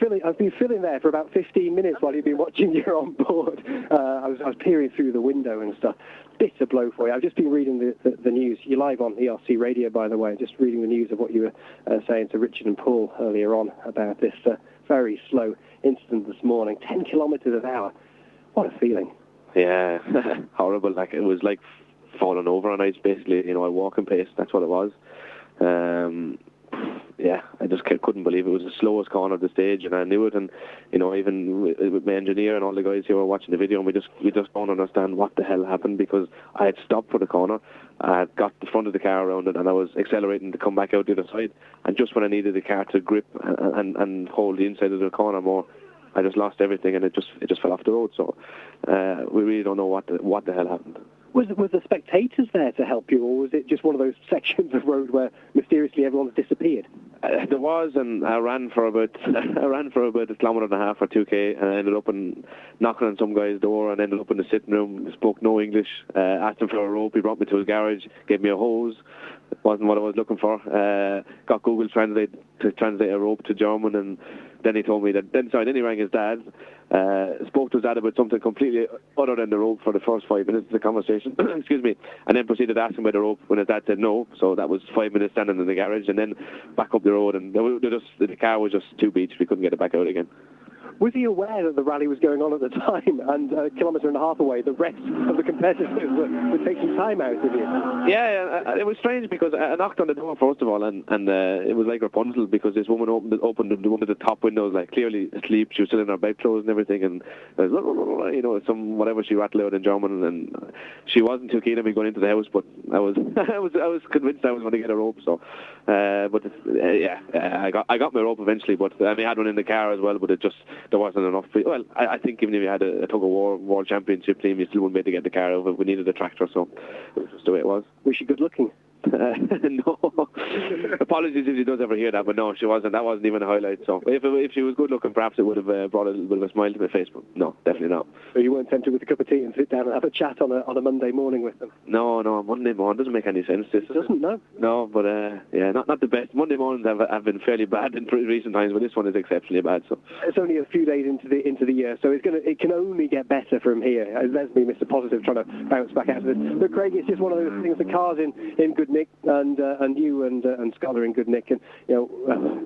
been filling there for about 15 minutes while you've been watching You're On Board. I was peering through the window and stuff. Bitter blow for you. I've just been reading the news. You're live on ERC Radio, by the way. Just reading the news of what you were saying to Richard and Paul earlier on about this very slow incident this morning. 10 kilometres an hour. What a feeling. Yeah, horrible. Like, it was like falling over on ice, basically. You know, a walking pace. That's what it was. Yeah, I just couldn't believe it was the slowest corner of the stage, and I knew it. And you know, even with my engineer and all the guys who were watching the video, and we just don't understand what the hell happened, because I had stopped for the corner, I had got the front of the car around it, and I was accelerating to come back out the other side. And just when I needed the car to grip and hold the inside of the corner more, I just lost everything, and it just fell off the road. So we really don't know what the hell happened. Was the spectators there to help you, or was it just one of those sections of road where mysteriously everyone's disappeared? There was, and I ran for about a kilometre and a half or 2k, and I ended up knocking on some guy's door, and ended up in the sitting room. Spoke no English. Asked him for a rope. He brought me to his garage, gave me a hose. It wasn't what I was looking for. Got Google Translate to translate a rope to German, and then he told me that. Then he rang his dad. Spoke to his dad about something completely other than the rope for the first 5 minutes of the conversation. Excuse me. And then proceeded to ask him about the rope when his dad said no. So that was 5 minutes standing in the garage, and then back up the road, and the car was just too beached. We couldn't get it back out again. Was he aware that the rally was going on at the time, and a kilometre and a half away, the rest of the competitors were taking time out of you? Yeah, it was strange, because I knocked on the door first of all, and it was like Rapunzel, because this woman opened one of the top windows, like clearly asleep. She was still in her bedclothes and everything, and there was, you know, some whatever she rattled out in German, and she wasn't too keen on me going into the house, but I was I was convinced I was going to get a rope. So, I got my rope eventually, but I had one in the car as well, but there wasn't enough. Well, I think even if you had a tug-of-war world championship team, you still wouldn't be able to get the car over. We needed a tractor, so it was just the way it was. Was she good looking? No. Apologies if she does ever hear that, but no, she wasn't. That wasn't even a highlight. So if she was good looking, perhaps it would have brought a little bit of a smile to my face, but no, definitely not. So you weren't tempted with a cup of tea and sit down and have a chat on a Monday morning with them? No, Monday morning doesn't make any sense. This doesn't, no? No, but yeah, not the best. Monday mornings have been fairly bad in recent times, but this one is exceptionally bad. So it's only a few days into the year, so it can only get better from here. There's me, Mr. Positive, trying to bounce back out of this. But Craig, it's just one of those things. The car's in good nick, and you and Scott are in good nick, and you know,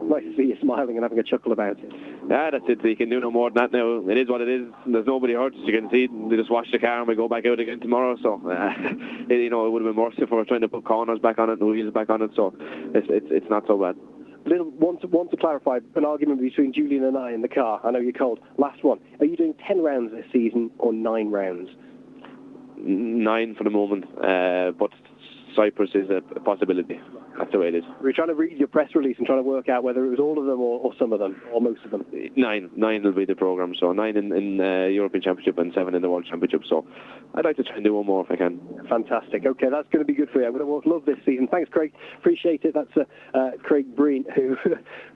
nice to see you smiling and having a chuckle about it. Yeah, that's it. You can do no more than that now. It is what it is. There's nobody hurt, as you can see. They just wash the car and we go back out again tomorrow. So it would have been worse if we were trying to put corners back on it and wheels back on it. So it's not so bad. Want to clarify an argument between Julian and I in the car. I know you're cold. Last one. Are you doing 10 rounds this season or 9 rounds? 9 for the moment, but Cyprus is a possibility. That's the way it is. We're trying to read your press release and trying to work out whether it was all of them or some of them, or most of them. 9 will be the programme, so 9 in European Championship and 7 in the World Championship, so I'd like to try and do one more if I can. Fantastic. Okay, that's going to be good for you. I'm going to love this season. Thanks, Craig. Appreciate it. That's Craig Breen, who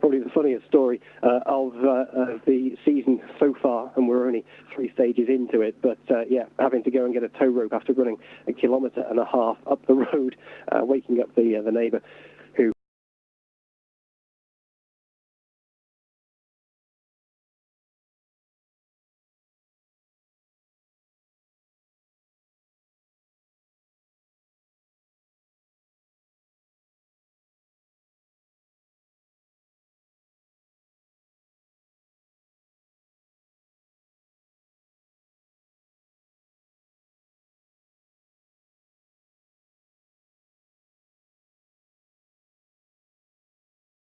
probably the funniest story of the season so far, and we're only 3 stages into it, but having to go and get a tow rope after running 1.5 kilometres up the road, waking up the neighbour